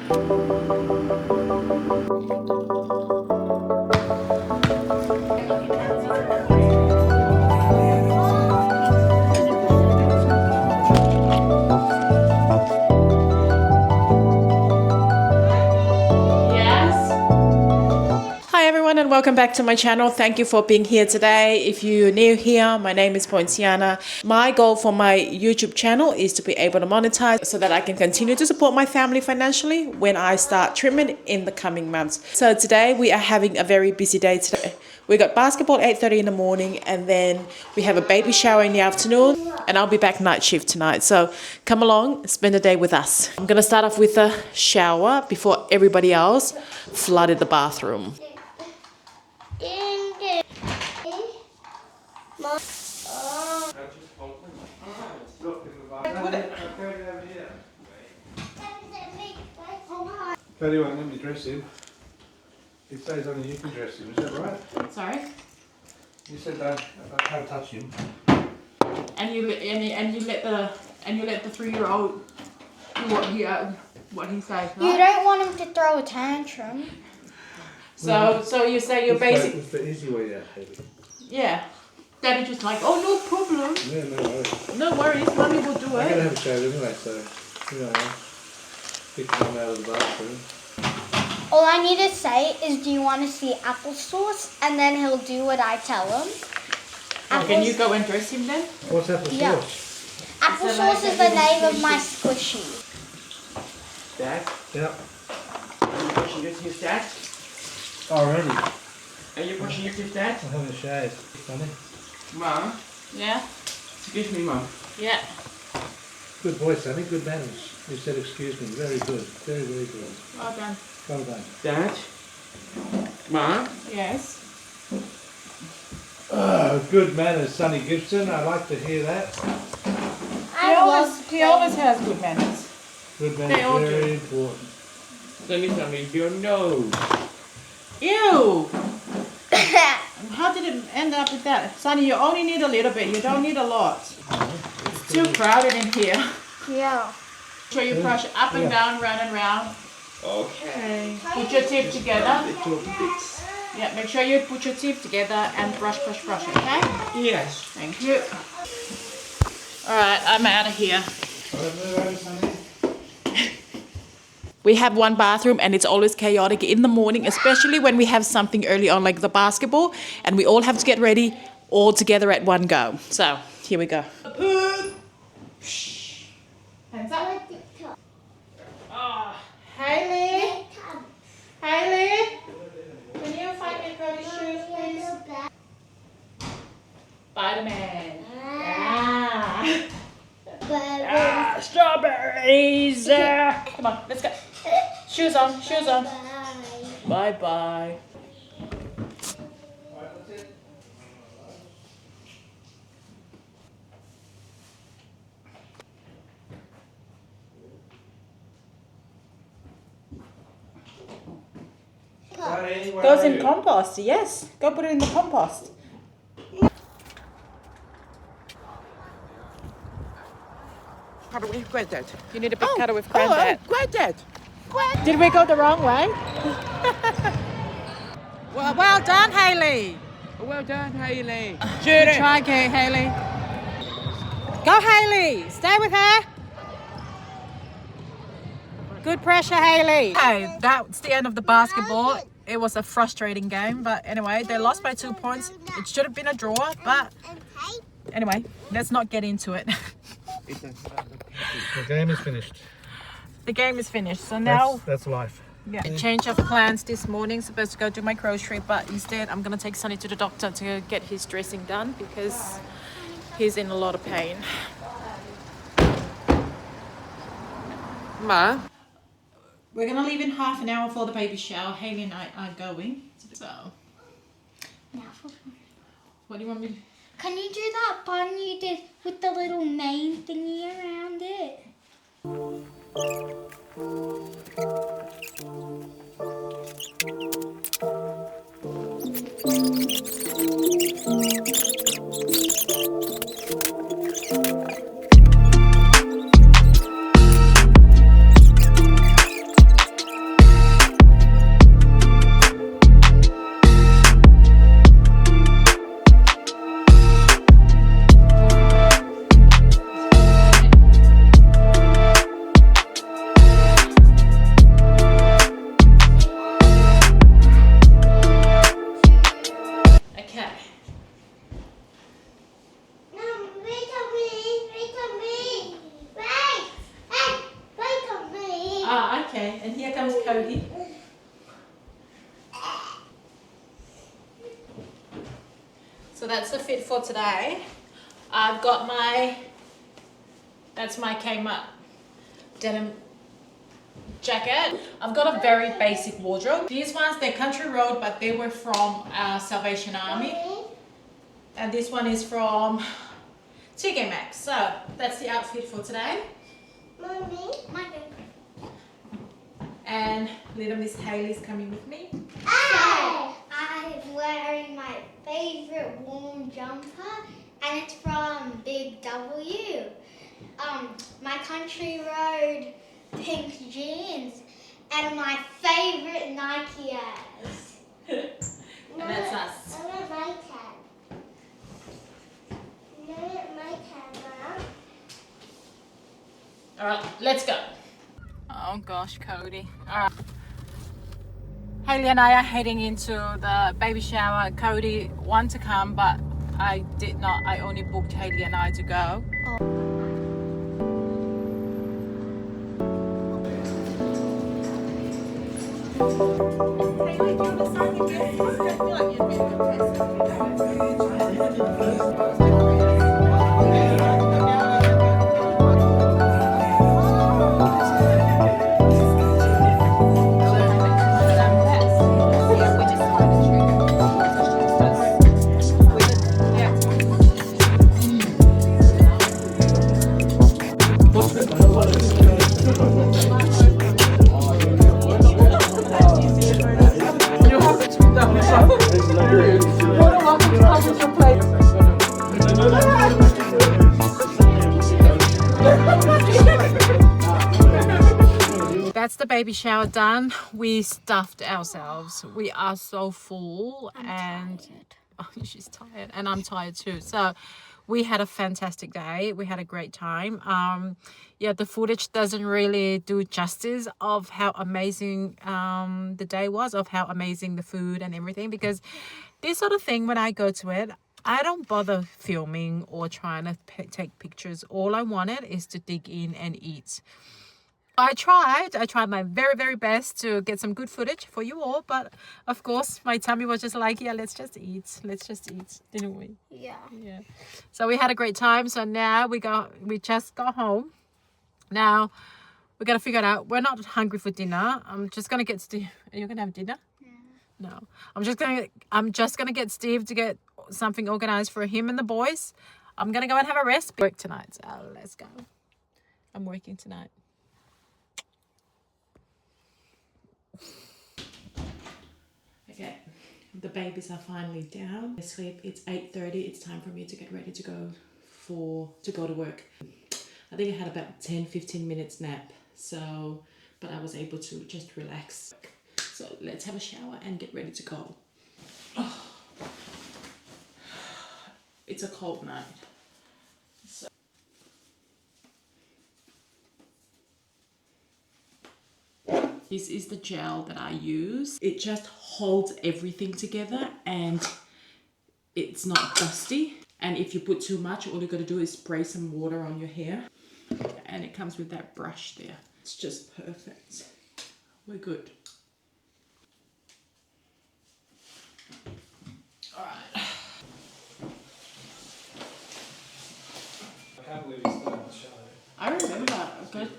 Hi everyone and welcome back to my channel. Thank you for being here today. If you're new here, my name is Poinciana. My goal for my YouTube channel is to be able to monetize so that I can continue to support my family financially when I start treatment in the coming months. So today we are having a very busy day today. We got basketball at 8:30 in the morning and then we have a baby shower in the afternoon and I'll be back night shift tonight. So come along, spend the day with us. I'm gonna start off with a shower before everybody else flooded the bathroom. Tell you what, let me dress him. He stays on you can dress him, is that right? Sorry? You said I can't touch him. And you let the 3-year-old do what he says, right? You don't want him to throw a tantrum. So you say you're basic. It's the easy way out, baby. Yeah. Daddy just like, oh no problem. Yeah, no worries. No worries, mommy will do I'm gonna it. have a shower anyway, so you know, pick him out of the bathroom. All I need to say is, do you want to see applesauce? And then he'll do what I tell him. Can you go and dress him then? What's applesauce? Yeah. Applesauce is the name of my squishy. Dad? Yep. Are you brushing your teeth, Dad? Already. Are you brushing your teeth, Dad? I'm having a shave. Funny. Mum? Yeah. Excuse me, Mum. Yeah. Good boy, Sonny. Good manners. You said excuse me. Very good. Very, very good. Well done. Well done. Dad? Mum? Yes. Oh, good manners, Sonny Gibson. I like to hear that. He always has good manners. Good They all manners, do. very important. Let me tell me your nose. Ew! How did it end up with that? Sonny, you only need a little bit. You don't need a lot. It's too crowded in here. Yeah. So you brush up and down, round and round. Okay. Put your teeth together. Little bits. Yeah, make sure you put your teeth together and brush, okay? Yes. Thank you. Alright, I'm out of here. We have one bathroom and it's always chaotic in the morning, especially when we have something early on like the basketball and we all have to get ready all together at one go. So, here we go. Hands up. Oh, Hailey? Hailey? Can you find me Cody's shoes, please? Spider-Man. Strawberries. Come on, let's go. Shoes on, shoes on. Bye-bye. Goes in compost, yes. Go put it in the compost. With Granddad. You need a big cutter with Granddad. Granddad. Did we go the wrong way? well done, Hailey. Well done, Hailey. Good try, Hailey. Go, Hailey. Stay with her. Good pressure, Hailey. Okay, that's the end of the basketball. It was a frustrating game, but anyway, they lost by 2 points. It should have been a draw, but anyway, let's not get into it. The game is finished. The game is finished, so now That's life. yeah. A change of plans this morning. Supposed to go do my grocery, but instead I'm gonna take Sonny to the doctor to get his dressing done because he's in a lot of pain. Ma? We're gonna leave in half an hour for the baby shower. Hailey and I are going. So, what do you want me to? Can you do that bun you did with the little mane thingy around it? Okay, and here comes Cody. So that's the fit for today. I've got that's my Kmart denim jacket. I've got a very basic wardrobe. These ones, they're Country Road, but they were from Salvation Army. And this one is from TK Maxx. So that's the outfit for today. And little Miss Hailey's coming with me. I'm wearing my favorite warm jumper, and it's from Big W. My Country Road pink jeans, and my favorite Nike Airs. And that's us. I want my tab. I want my tab, Mom. All right, let's go. Oh gosh, Cody. All right. Hailey and I are heading into the baby shower. Cody wanted to come, but I did not. I only booked Hailey and I to go. That's the baby shower done. We stuffed ourselves. We are so full and oh, she's tired and I'm tired too. So we had a fantastic day. We had a great time. Yeah, the footage doesn't really do justice of how amazing the day was, of how amazing the food and everything, because this sort of thing, when I go to it, I don't bother filming or trying to take pictures. All I wanted is to dig in and eat. I tried my very, very best to get some good footage for you all, but of course my tummy was just like, yeah, let's just eat, didn't we? Yeah. So we had a great time. So now we just got home. Now we got to figure it out. We're not hungry for dinner. I'm just gonna get Steve. Are you gonna have dinner? No. I'm just gonna get Steve to get something organized for him and the boys. I'm gonna go and have a rest. Work tonight, so let's go. I'm working tonight. Okay, the babies are finally down. They sleep. It's 8:30. It's time for me to get ready to go to work. I think I had about 10-15 minutes nap. So, but I was able to just relax. So let's have a shower and get ready to go. Oh. It's a cold night. This is the gel that I use. It just holds everything together and it's not dusty. And if you put too much, all you gotta do is spray some water on your hair. And it comes with that brush there. It's just perfect. We're good. All right. I can't believe you started the show. I remember, because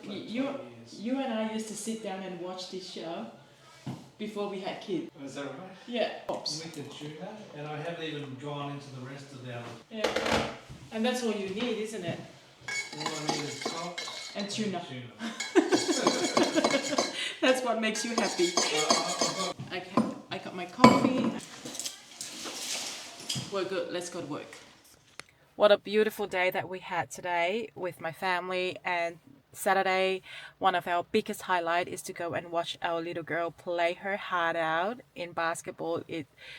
you and I used to sit down and watch this show before we had kids. Is that right? Yeah. With the tuna, and I haven't even gone into the rest of the other. Yeah. And that's all you need, isn't it? All I need is salt And tuna. That's what makes you happy. Okay, I got my coffee. We're good, let's go to work. What a beautiful day that we had today with my family. And Saturday, one of our biggest highlight is to go and watch our little girl play her heart out in basketball.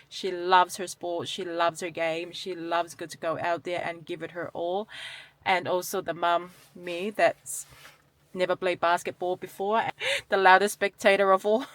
She loves her sport, she loves her game, she loves to go out there and give it her all. And also the mum, me, that's never played basketball before, the loudest spectator of all.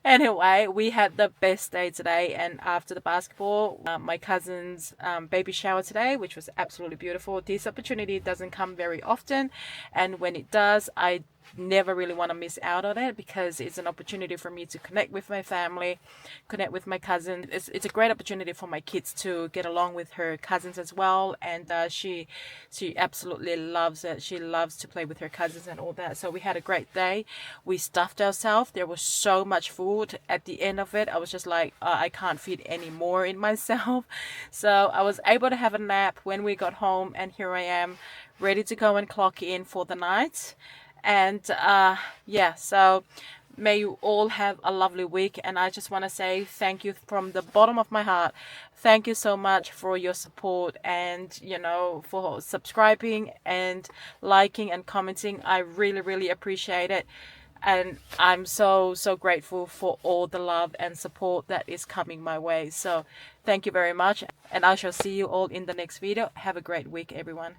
Anyway, we had the best day today, and after the basketball, my cousin's baby shower today, which was absolutely beautiful. This opportunity doesn't come very often, and when it does, I never really want to miss out on it, because it's an opportunity for me to connect with my family, connect with my cousins. It's a great opportunity for my kids to get along with her cousins as well, and she absolutely loves it. She loves to play with her cousins and all that. So we had a great day. We stuffed ourselves. There was so much food. At the end of it, I was just like, I can't fit any more in myself. So I was able to have a nap when we got home, and here I am, ready to go and clock in for the night. And yeah, so may you all have a lovely week, and I just want to say thank you from the bottom of my heart. Thank you so much for your support, and for subscribing and liking and commenting. I really appreciate it, and I'm so grateful for all the love and support that is coming my way. So thank you very much, and I shall see you all in the next video. Have a great week, everyone.